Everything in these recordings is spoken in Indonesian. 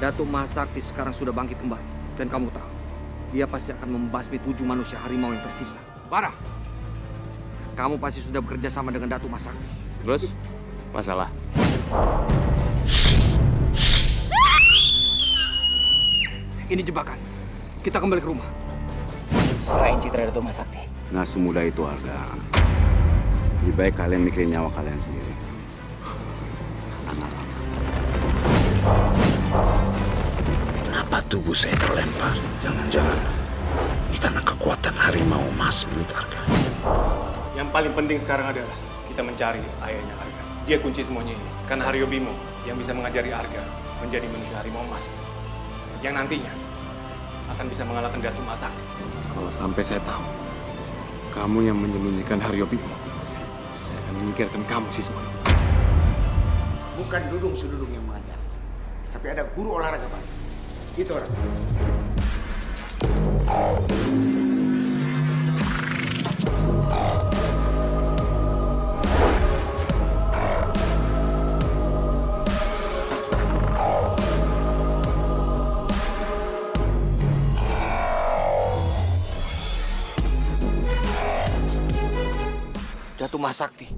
Datuk Mahasakti sekarang sudah bangkit kembali. Dan kamu tahu, dia pasti akan membasmi 7 manusia harimau yang tersisa. Parah! Kamu pasti sudah bekerja sama dengan Datuk Mahasakti. Terus, masalah? Ini jebakan. Kita kembali ke rumah. Selain citra Datuk Mahasakti. Nggak semudah itu, Arga. Lebih baik kalian mikirin nyawa kalian sendiri. Kenapa tubuh saya terlempar? Jangan-jangan ini karena kekuatan harimau emas milik Arga. Yang paling penting sekarang adalah kita mencari ayahnya Arga. Dia kunci semuanya ini. Karena Haryo Bimo yang bisa mengajari Arga menjadi manusia harimau emas. Yang nantinya akan bisa mengalahkan Datuk Mahasakti. Kalau sampai saya tahu, kamu yang menyembunyikan Haryo Bimo, saya akan menyingkirkan kamu, siswa. Bukan Dudung-Sududung yang mengajar, tapi ada guru olahraga baru. Itu orang. Datuk Mahasakti.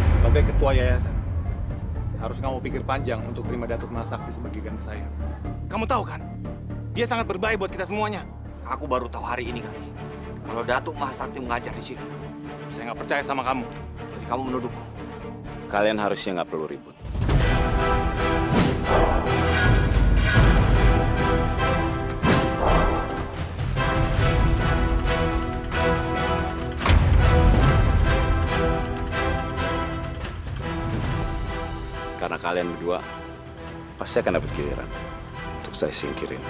Sebagai ketua yayasan, harus kamu pikir panjang untuk terima Datuk Mahasakti sebagai ganda saya. Kamu tahu kan, dia sangat berbahaya buat kita semuanya. Aku baru tahu hari ini kali. Kalau Datuk Mahasakti mengajar di sini. Saya nggak percaya sama kamu. Jadi kamu menuduhku. Kalian harusnya nggak perlu ribut. Karena kalian berdua pasti akan dapat giliran untuk saya singkirin.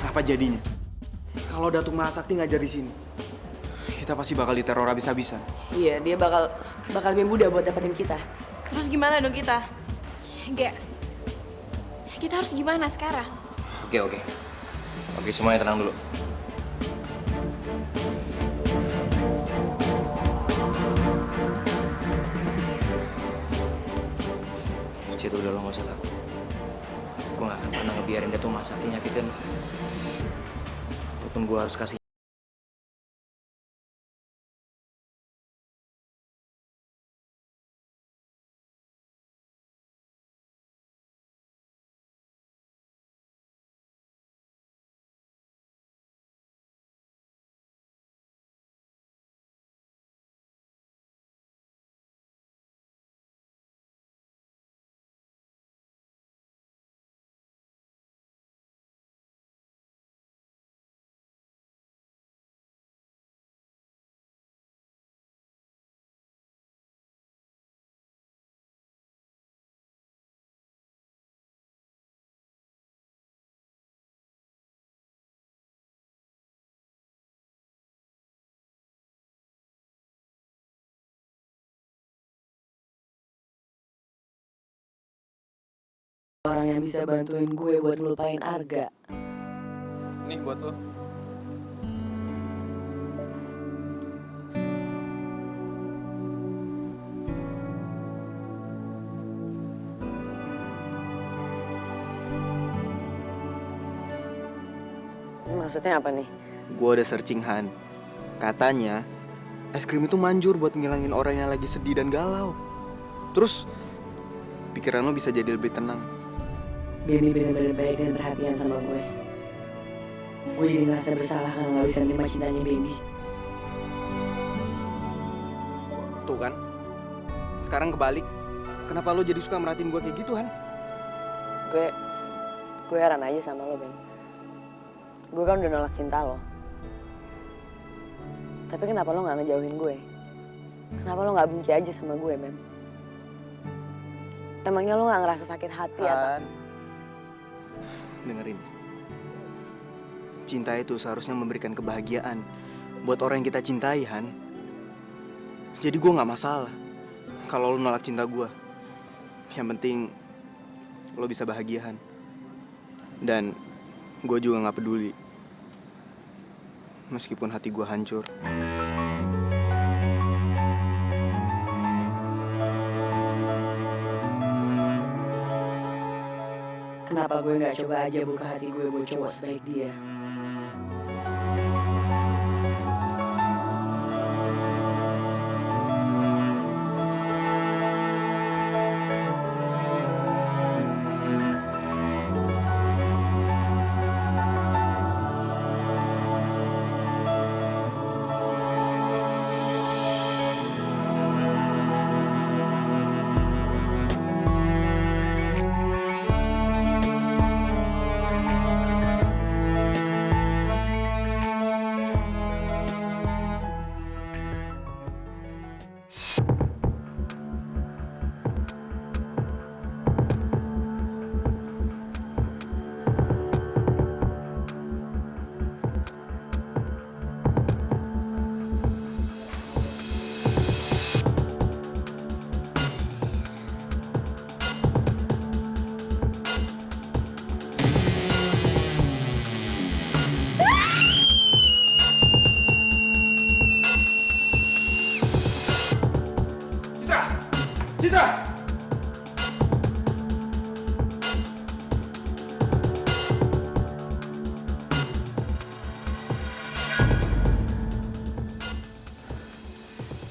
Apa jadinya? Kalau Datuk Mahasakti ngajar di sini, kita pasti bakal diteror habis-habisan. Iya, dia bakal lebih mudah buat dapetin kita. Terus gimana dong kita? Enggak. Kita harus gimana sekarang? Oke, semuanya tenang dulu. Cit, udah lo gak usah takut. Gue gak akan pernah ngebiarin Datuk Mahasakti nyakitin lo. Walaupun gue harus kasih. Orang yang bisa bantuin gue buat ngelupain Arga. Nih buat lo. Maksudnya apa nih? Gue udah searching, Han. Katanya, es krim itu manjur buat ngilangin orang yang lagi sedih dan galau. Terus, pikiran lo bisa jadi lebih tenang. Baby bener-bener baik dan perhatian sama gue. Gue jadi ngerasa bersalah karena gak bisa nerima cintanya Baby. Tuh kan, sekarang kebalik. Kenapa lo jadi suka merhatiin gue kayak gitu, Han? Gue heran aja sama lo, Ben. Gue kan udah nolak cinta lo. Tapi kenapa lo gak ngejauhin gue? Kenapa lo gak benci aja sama gue, Ben? Emangnya lo gak ngerasa sakit hati atau... Dengerin. Cinta itu seharusnya memberikan kebahagiaan buat orang yang kita cintai, Han. Jadi gue nggak masalah kalau lo nolak cinta gue. Yang penting lo bisa bahagiahan. Dan gue juga nggak peduli meskipun hati gue hancur. Kenapa gue nggak coba aja buka hati gue buat cowok sebaik dia?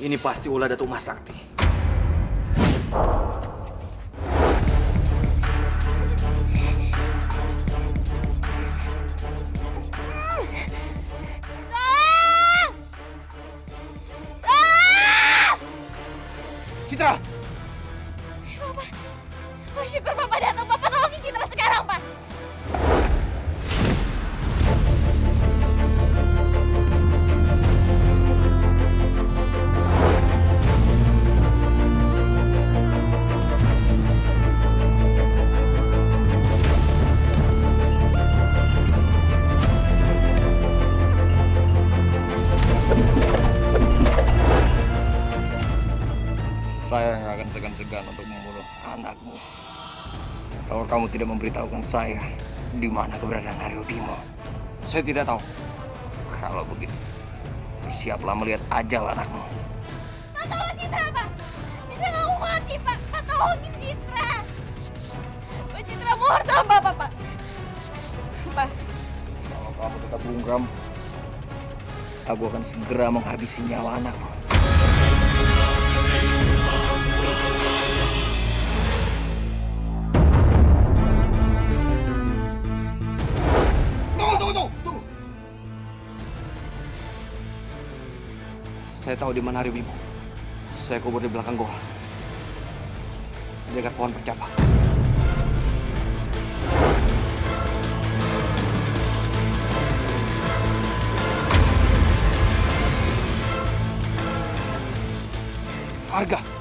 Ini pasti ulah Datuk Mas Sakti. Citra! Pak, syukur Bapak datang. Bapak tolongin Citra sekarang, Pak. Saya nggak akan segan-segan untuk membunuh anakmu. Kalau kamu tidak memberitahukan saya di mana keberadaan Haryo Bimo. Saya tidak tahu. Kalau begitu, bersiaplah melihat ajal anakmu. Pak, tolong Citra, Pak. Citra nggak mau mati, Pak. Pak, tolongin Citra. Pak, Citra mohon sama Bapak, Pak. Pak, Kalau kamu tetap bungkam, aku akan segera menghabisi nyawa anakmu. Tunggu. Saya tahu di mana Haryo Bimo. Saya kubur di belakang goa. Di dekat pohon percapa. Arga.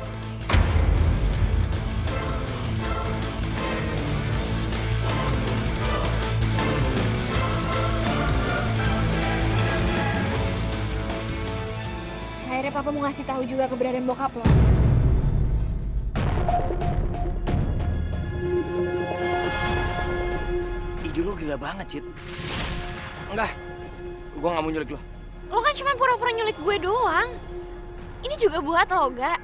akhirnya Papa mau ngasih tahu juga keberadaan bokap lo. Ide lo gila banget, Cid. Enggak, gue gak mau nyulik lo. Lo kan cuma pura-pura nyulik gue doang. Ini juga buat lo, gak?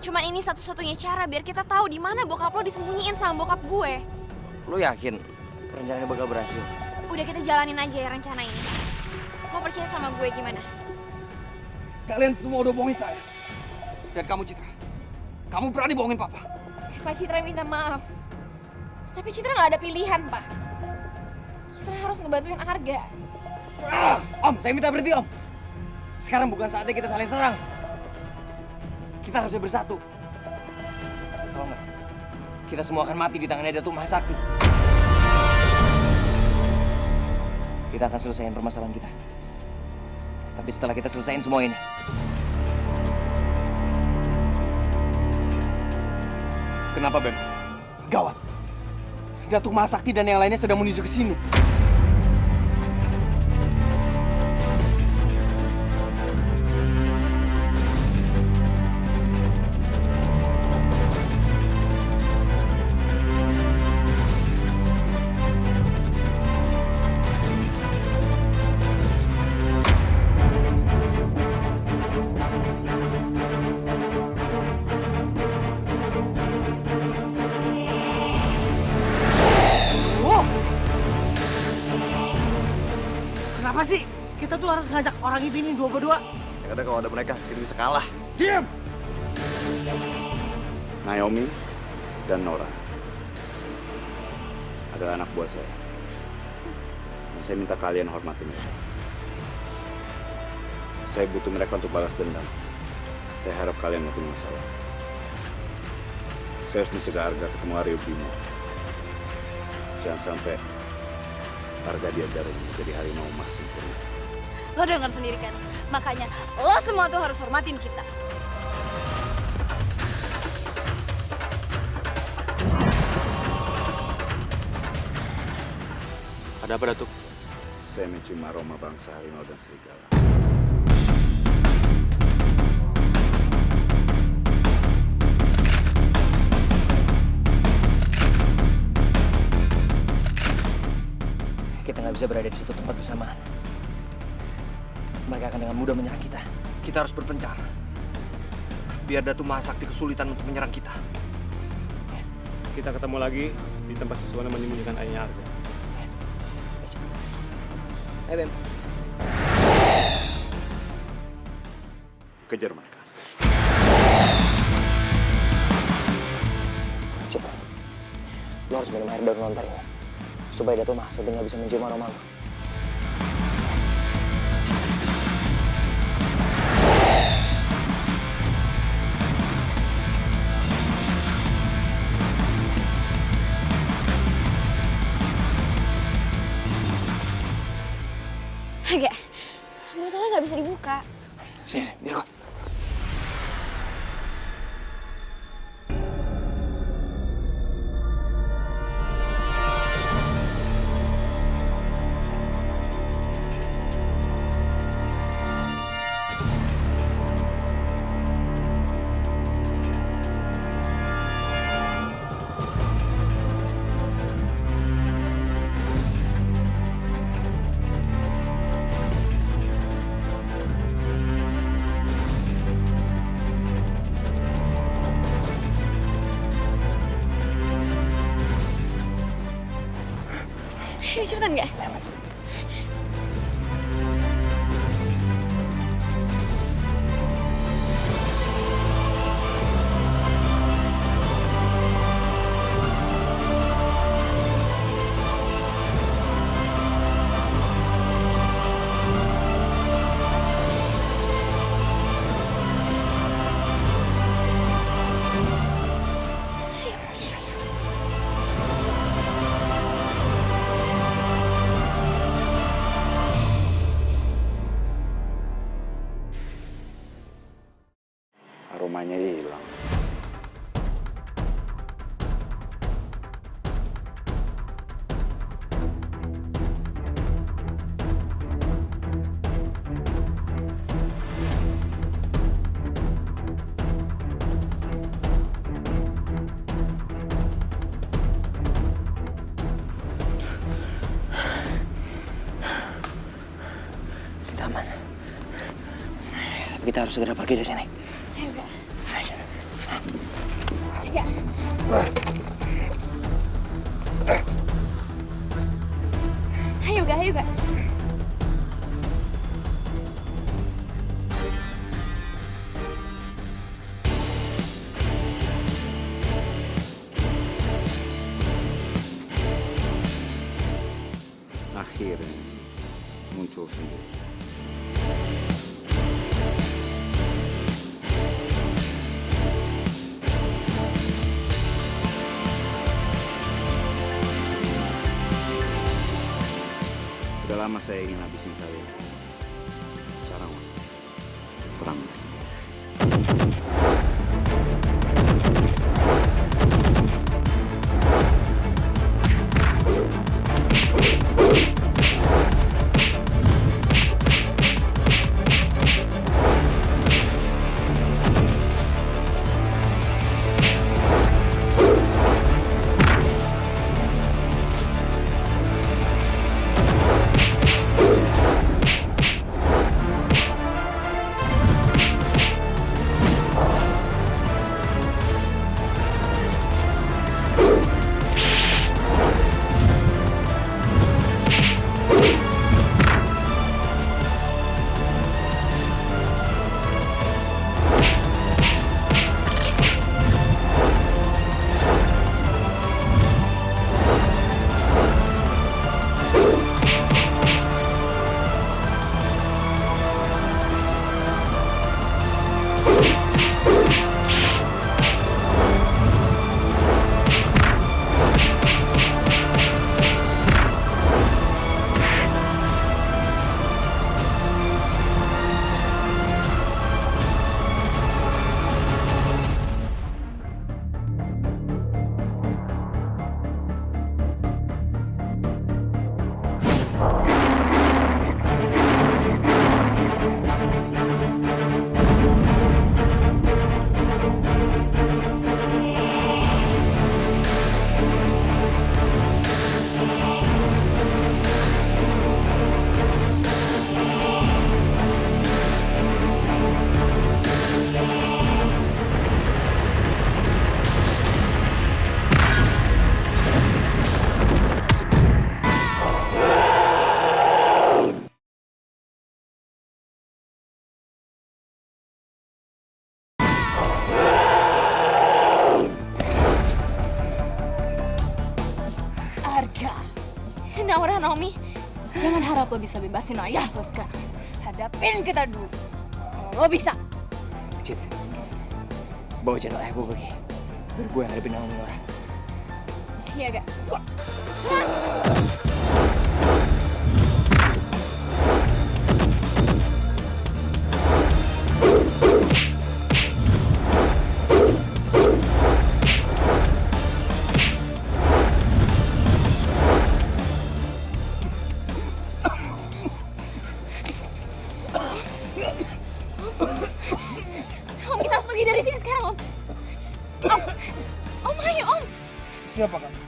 Cuman ini satu-satunya cara biar kita tahu di mana bokap lo disembunyiin sama bokap gue. Lo yakin rencananya bakal berhasil? Udah kita jalanin aja ya rencana ini. Lo percaya sama gue gimana? Kalian semua udah bohongin saya. Dan kamu, Citra. Kamu berani bohongin Papa. Pak Citra minta maaf. Tapi Citra nggak ada pilihan, Pak. Citra harus ngebantuin Arga. Om, saya minta berhenti, Om. Sekarang bukan saatnya kita saling serang. Kita harusnya bersatu. Kalau enggak, kita semua akan mati di tangannya Datuk Mahasakti. Kita akan selesaiin permasalahan kita. Tapi setelah kita selesaiin semua ini, Kenapa, Ben? Gawat. Datuk Mahasakti dan yang lainnya sedang menuju ke sini. tuh harus ngajak orang itu ini dua berdua. Yang ada kalau ada mereka, kita bisa kalah. Diam! Naomi dan Nora adalah anak buah saya. Dan saya minta kalian hormati mereka. Saya butuh mereka untuk balas dendam. Saya harap kalian mau punya masalah. Saya harus mencegah Arga ketemu Aryo Bimo. Jangan sampai Arga diajarin jadi harimau emas sempurna. Lo denger sendiri kan? Makanya lo semua tuh harus hormatin kita. Ada apa, Datuk? Saya mencium aroma bangsa harimau dan serigala. Kita nggak bisa berada di satu tempat bersamaan. Mereka akan dengan mudah menyerang kita. Kita harus berpencar. Biar Datu Mahasakti kesulitan untuk menyerang kita. Kita ketemu lagi di tempat Siswana menyembunyikan ayahnya Arga. Ayo, Bem. Kejar mereka. Cepat. Lo harus minum air daun lontar ini. Supaya Dato Mahasakti nggak bisa mencium aroma lo. Agak, botolnya nggak bisa dibuka. Sini, biar kok. Ayo cepetan nggak? Aromanya hilang. Kita aman. Tapi kita harus segera pergi dari sini. Ayo gak? Ayo. Agak. Ayo gak, ayo gak? Akhirnya muncul sendiri. Sudah lama saya ingin habisin kalian. Sekarang serang mereka. Naomi. Jangan harap lo bisa bebasin ayah lo sekarang. Hadapin kita dulu. Kalau lo bisa. Cid, bawa jasad ayah gue pergi. Biar gue yang hadapin Naomi, Laura. Iya gak? Om, kita harus pergi dari sini sekarang, Om. Om, Om, ayo, Om. Siapa kamu?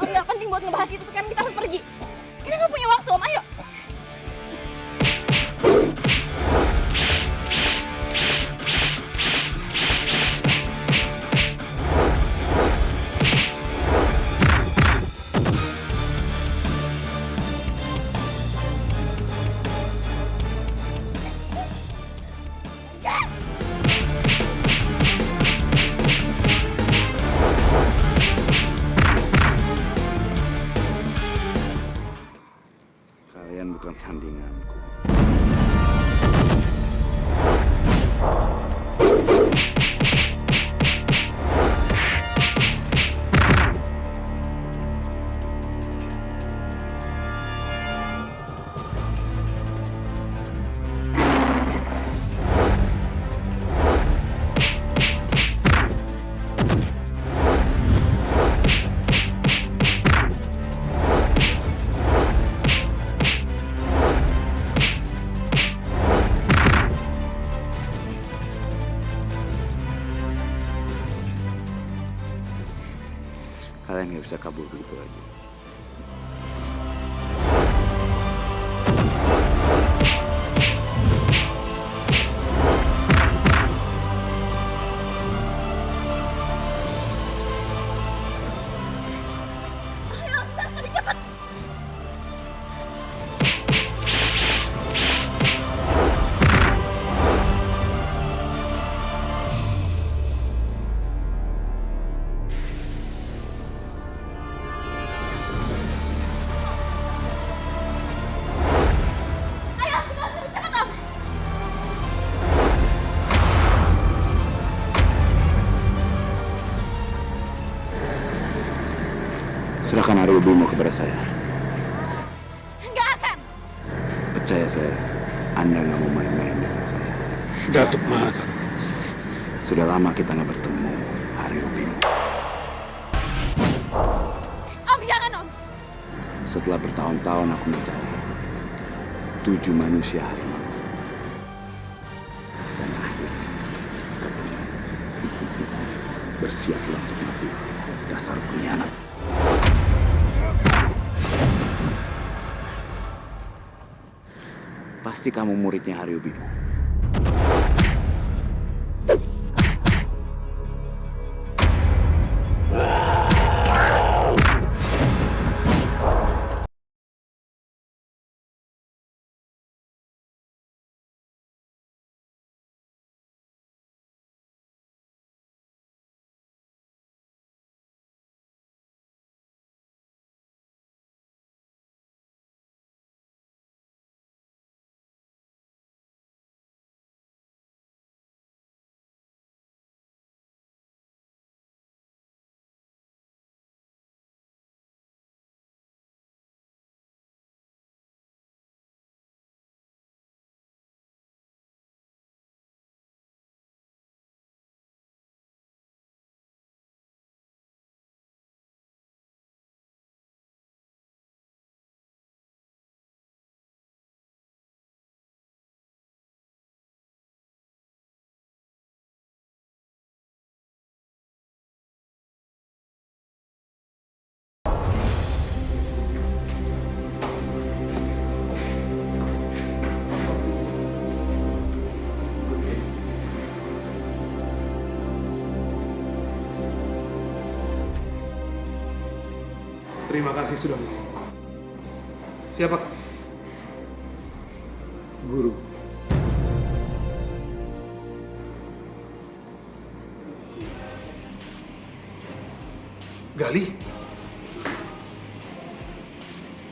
Om, nggak penting buat ngebahas itu sekarang. Kita harus pergi. Kita nggak punya waktu, Om. Ayo. Kalian bukan tandinganku. Kalian nggak bisa kabur begitu aja. Ayo, lebih cepat. Ayo, kita harus lebih cepat, Om. Serahkan Aryo Bimo kepada saya. Nggak akan. Percaya saya, Anda nggak mau main-main dengan saya. Datuk Mahasakti. Sudah lama kita nggak bertemu, Aryo Bimo. Om, jangan, Om. Setelah bertahun-tahun aku mencari 7 manusia harimau. Dan akhirnya ketemu. Bersiaplah untuk mati, dasar pengkhianat. Pasti kamu muridnya Aryo Bimo. Terima kasih sudah menolong. Siapa? Guru. Gali?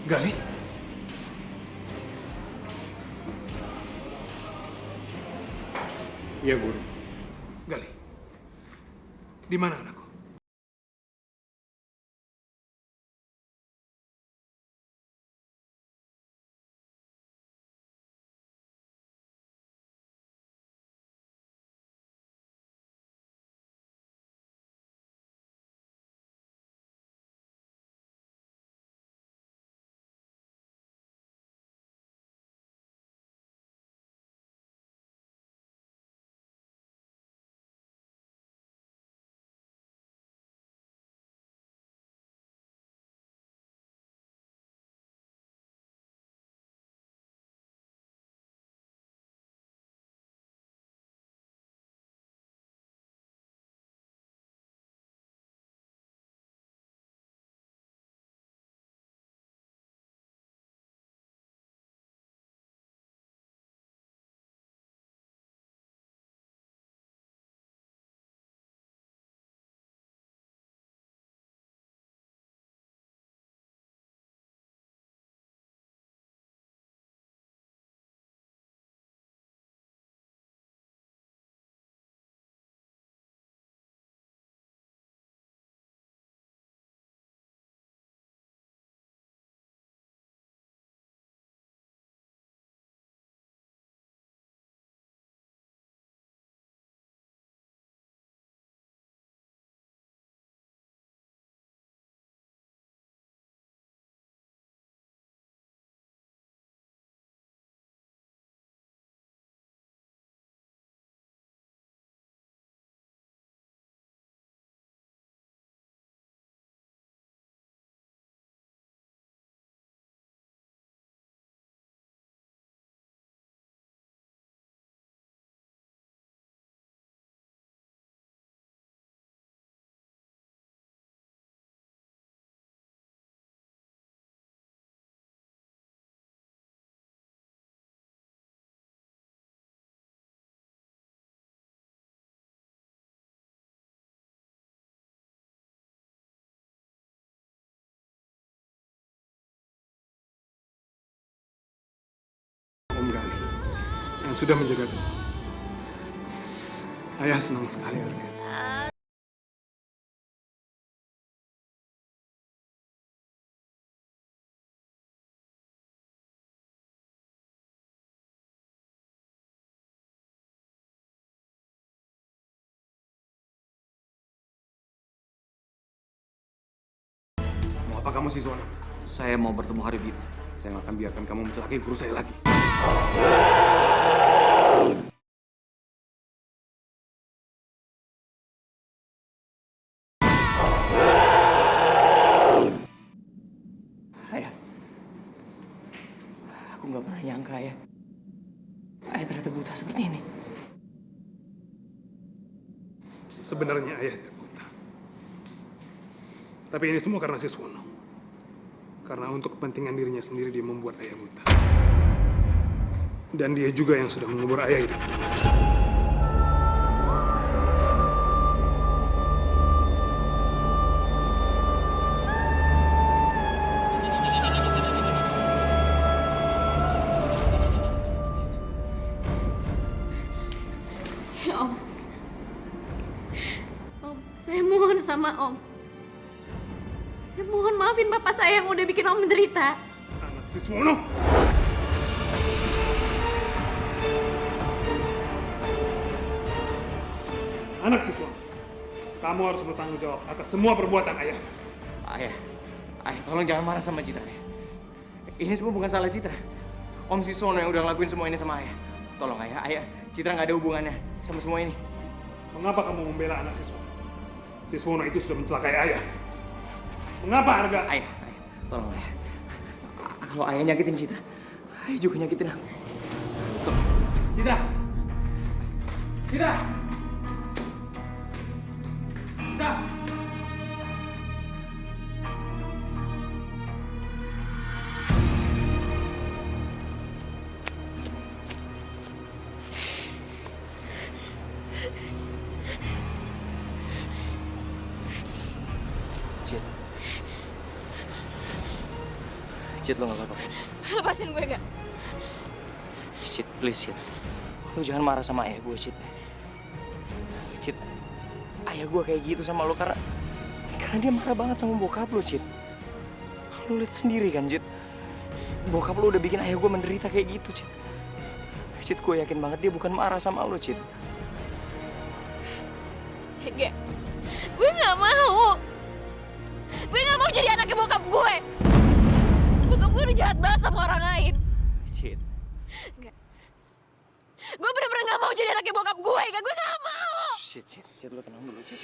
Gali? Iya, Guru. Gali, di mana anakku? Om Gali, yang sudah menjaga kamu. Ayah senang sekali, Arga. Mau apa kamu, Siswono? Saya mau bertemu Haribima. Saya nggak akan biarkan kamu mencelakai guru saya lagi. Ayah, aku nggak pernah nyangka ya. Ayah ternyata buta seperti ini. Sebenarnya ayah tidak buta. Tapi ini semua karena Siswono. Karena untuk kepentingan dirinya sendiri dia membuat ayah buta. Dan dia juga yang sudah mengubur ayah hidup. Ya Om. Om, saya mohon sama Om. Saya mohon maafin bapak saya yang udah bikin Om menderita. Anak Siswono! Anak Siswono, kamu harus bertanggung jawab atas semua perbuatan ayah. Ayah, tolong jangan marah sama Citra. Ini semua bukan salah Citra. Om Siswono yang udah ngelakuin semua ini sama ayah. Tolong ayah, Citra nggak ada hubungannya sama semua ini. Mengapa kamu membela anak Siswono? Siswono itu sudah mencelakai ayah. Mengapa, Arga? Ayah, tolong ayah. Kalau ayah nyakitin Citra, ayah juga nyakitin aku. Tolong. Citra! Citra! Citra! Cid, lo gak apa-apa. Lepasin gue gak? Cid, please Cid. Lo jangan marah sama ayah gue, Cid. ayah gue kayak gitu sama lo karena dia marah banget sama bokap lo, Cid. Lo lihat sendiri kan, Cid. Bokap lo udah bikin ayah gue menderita kayak gitu, Cid. Cid, gue yakin banget dia bukan marah sama lo, Cid. Gak, gue gak mau. Gue gak mau jadi anaknya bokap gue. Bokap gue udah jahat banget sama orang lain. Cid. Gak. Gue bener-bener gak mau jadi anaknya bokap gue. Gak, gue gak mau. Cid, lo tenang dulu, Cid.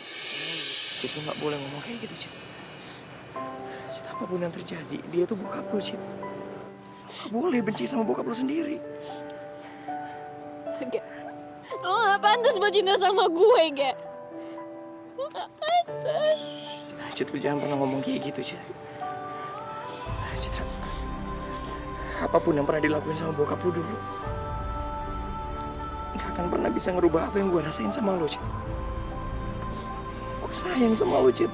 Cid, lo gak boleh ngomong kayak gitu, Cid. Cid, apapun yang terjadi, dia tuh bokap lo, Cid. Lo gak boleh benci sama bokap lo sendiri. Gak. Lo gak pantas buat cinta sama gue, Gak. Lo gak pantas. Cid, lo jangan pernah ngomong kayak gitu, Cid. Cid, apapun yang pernah dilakuin sama bokap lo dulu, gak akan pernah bisa ngerubah apa yang gue rasain sama lo, Cid. Gue sayang sama lo, Cid.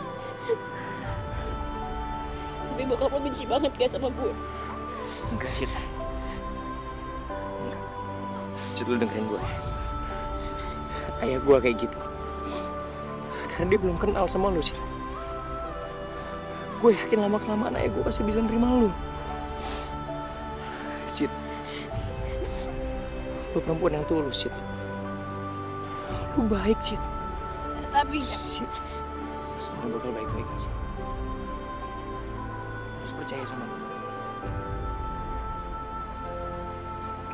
Tapi bokap lo benci banget gak sama gue? Enggak, Cid. Enggak. Cid, lo dengerin gue. Ayah gue kayak gitu karena dia belum kenal sama lo, Cid. Gue yakin lama-kelamaan ayah gue pasti bisa nerima lo. Cid, lo perempuan yang tulus, Cid. Lo baik, Cid. Tapi Cid, semua bakal baik-baik aja. Harus percaya sama gue.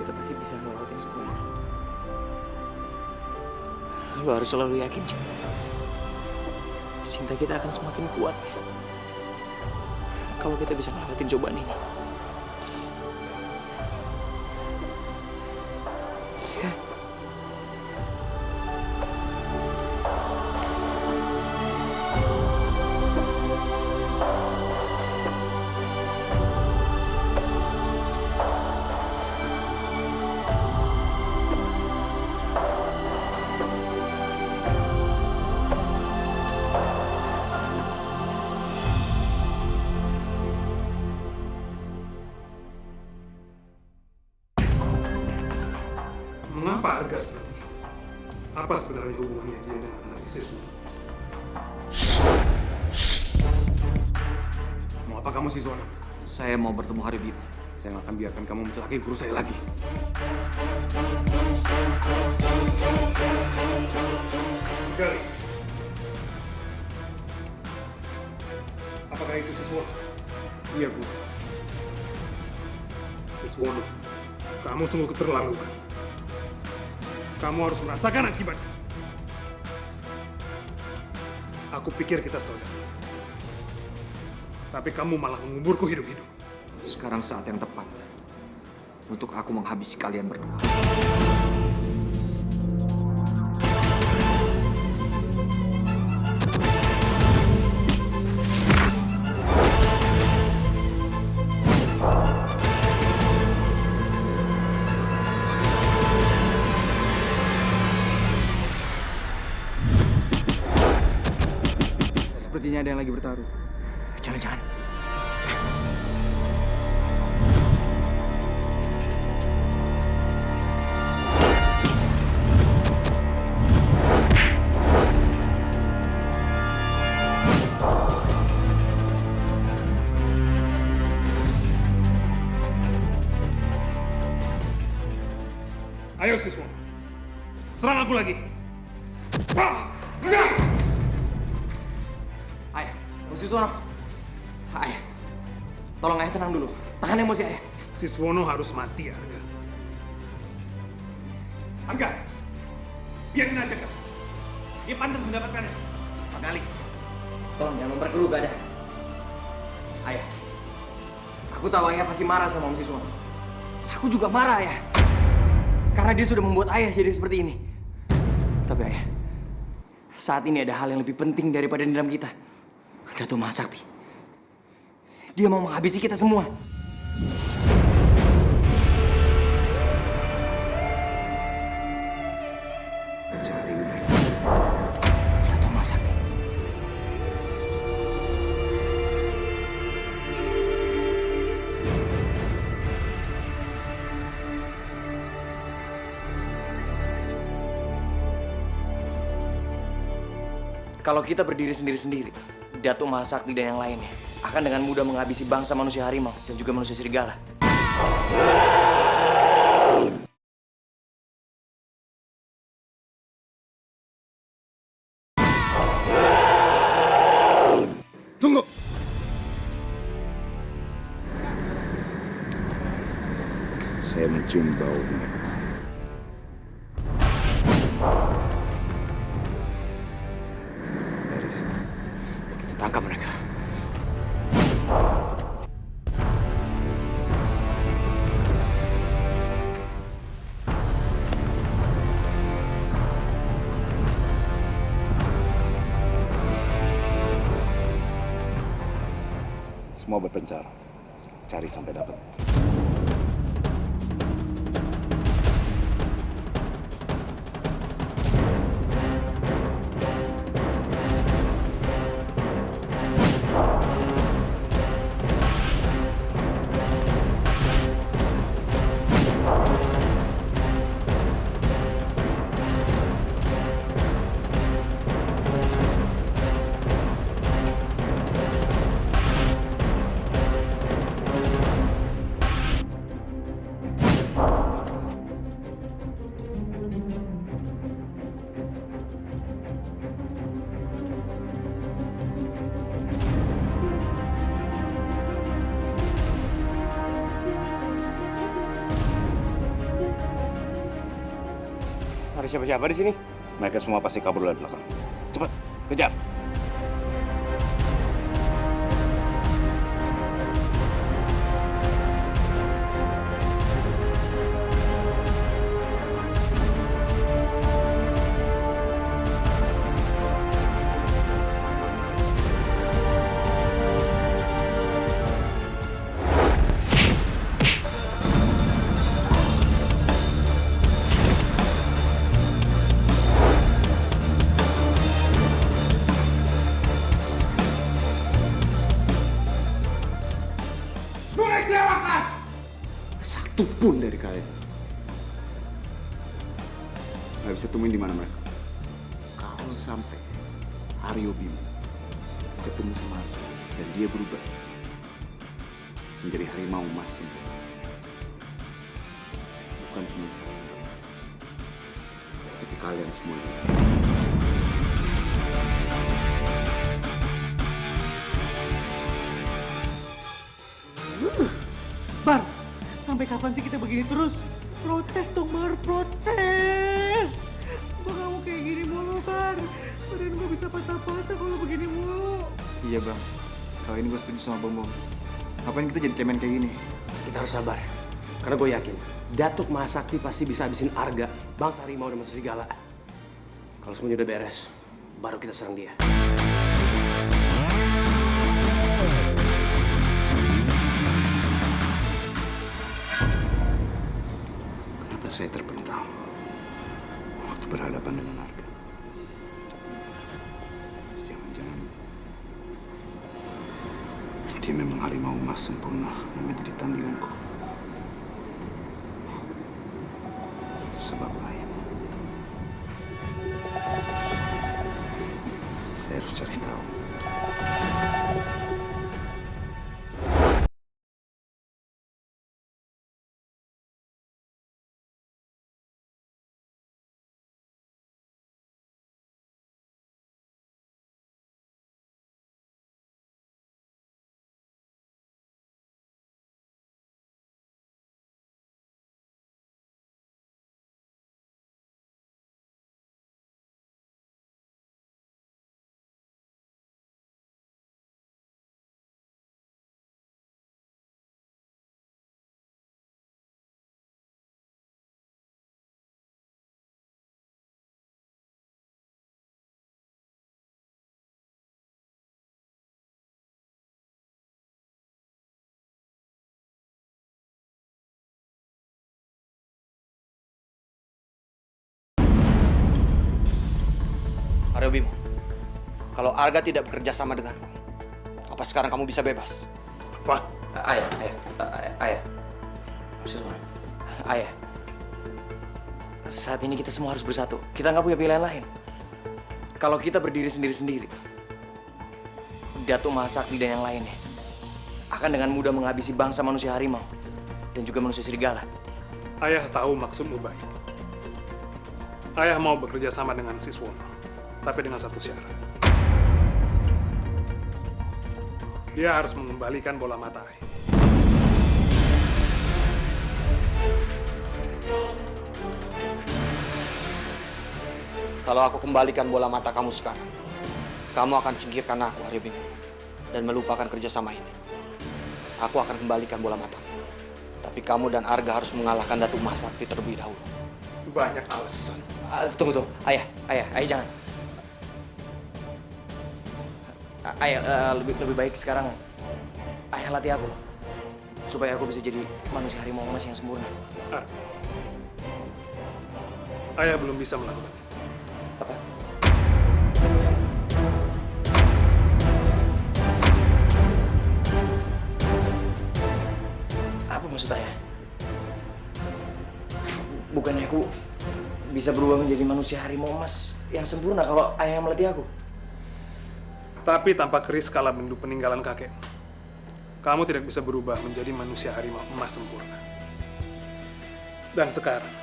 Kita pasti bisa ngelewatin semua ini. Lo harus selalu yakin, Cid. Cinta kita akan semakin kuat kalau kita bisa ngelewatin cobaan ini. Ya. Mengapa Arga seperti itu? Apa sebenarnya hubungannya dia dengan anak Siswono? Mau apa kamu, Siswono? Saya mau bertemu Haribima. Saya nggak akan biarkan kamu mencelakai guru saya lagi. Gali. Apakah itu Siswono? Iya, Guru. Siswono, kamu sungguh keterlaluan. Kamu harus merasakan akibatnya. Aku pikir kita saudara. Tapi kamu malah menguburku hidup-hidup. Sekarang saat yang tepat untuk aku menghabisi kalian berdua. Sepertinya ada yang lagi bertaruh. Jangan-jangan. Ayo Siswono, serang aku lagi. Ayah, Siswono. Ayah, tolong ayah tenang dulu. Tahan emosi ayah. Siswono harus mati, Arga. Arga, biarin aja kan. Dia pantas mendapatkannya. Pak Gali, tolong jangan memperkeruh keadaan. Ayah, aku tahu ayah pasti marah sama Om Siswono. Aku juga marah, ayah. Karena dia sudah membuat ayah jadi seperti ini. Tapi ayah, saat ini ada hal yang lebih penting daripada dendam kita. Datuk Mahasakti. Dia mau menghabisi kita semua. Datuk Mahasakti. Kalau kita berdiri sendiri-sendiri, Datuk Mahasakti dan yang lainnya akan dengan mudah menghabisi bangsa manusia harimau dan juga manusia serigala. Tunggu! Saya mencium bau mereka. Dari sini. Kita tangkap mereka. Semua berpencar. Cari sampai dapat. Ada siapa-siapa di sini? Mereka semua pasti kabur dari belakang. Cepat, kejar! Satu pun dari kalian nggak bisa temuin di mana mereka. Kalau sampai Aryo Bimo ketemu sama aku dan dia berubah menjadi harimau emas sempurna, bukan cuma saya, tapi kalian semua juga. Bar, sampai kapan sih kita begini terus? Protes dong, Bar, protes! Gue gak mau kayak gini mulu, Bar. Badan gue bisa patah-patah kalau begini mulu. Iya bang, kali ini gue setuju sama Bom Bom. Ngapain kita jadi cemen kayak gini? Kita harus sabar. Karena gue yakin, Datuk Mahasakti pasti bisa habisin Arga, bangsa harimau dan manusia serigala. Kalau semuanya udah beres, baru kita serang dia. Kenapa saya terpental waktu berhadapan dengan Arga? Jangan-jangan dia memang harimau emas sempurna yang menjadi tandinganku. Itu sebab lain. Saya harus cari tahu. Aryo Bimo, kalau Arga tidak bekerja sama denganku, apa sekarang kamu bisa bebas? Wah, ayah. Ayah. Saat ini kita semua harus bersatu. Kita nggak punya pilihan lain. Kalau kita berdiri sendiri-sendiri, Datuk Mahasakti dan yang lainnya akan dengan mudah menghabisi bangsa manusia harimau dan juga manusia serigala. Ayah tahu maksudmu baik. Ayah mau bekerja sama dengan Siswono, tapi dengan satu syarat. Dia harus mengembalikan bola mata ayah. Kalau aku kembalikan bola mata kamu sekarang, kamu akan singkirkan aku, Aryo Bimo, dan melupakan kerjasama ini. Aku akan kembalikan bola mata. Tapi kamu dan Arga harus mengalahkan Datuk Mahasakti terlebih dahulu. Banyak alasan. Tunggu. Ayah jangan. Ayah, lebih baik sekarang ayah latih aku. Supaya aku bisa jadi manusia harimau emas yang sempurna. Ayah belum bisa melakukan itu. Apa? Apa maksud ayah? Bukannya aku bisa berubah menjadi manusia harimau emas yang sempurna kalau ayah yang melatih aku? Tapi tanpa keris kala bendu peninggalan kakek, kamu tidak bisa berubah menjadi manusia harimau emas sempurna. Dan sekarang,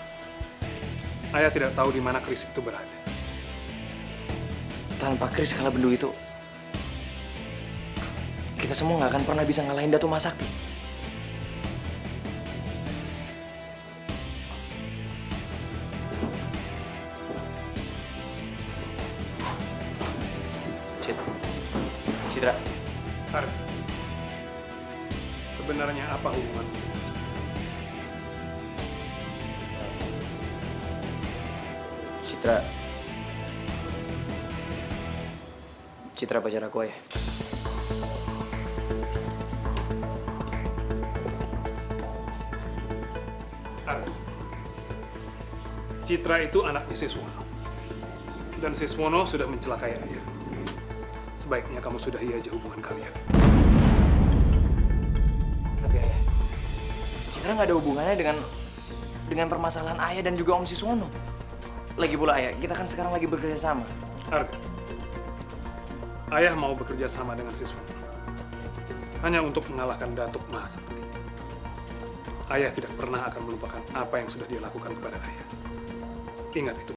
ayah tidak tahu di mana keris itu berada. Tanpa keris kala bendu itu, kita semua nggak akan pernah bisa ngalahin Datuk Mahasakti. Citra. Arga, sebenarnya apa hubunganmu? Citra pacar aku ya. Arga, Citra itu anaknya Siswono. Dan Siswono sudah mencelakai ayah. Sebaiknya kamu sudahi aja hubungan kalian. Tapi ayah, Citra nggak ada hubungannya dengan permasalahan ayah dan juga Om Siswono. Lagi pula ayah, kita kan sekarang lagi bekerja sama. Arga, ayah mau bekerja sama dengan Siswono hanya untuk mengalahkan Datuk Mahasakti. Ayah tidak pernah akan melupakan apa yang sudah dia lakukan kepada ayah. Ingat itu.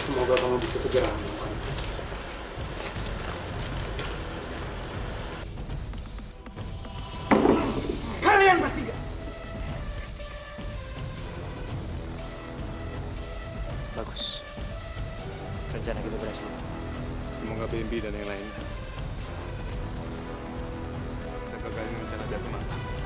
Semoga kamu bisa segera menemukan itu. Kalian bertiga! Bagus. Rencana kita berhasil. Semoga BMB dan yang lain. Saya gagalin rencana Datuk Mahasakti.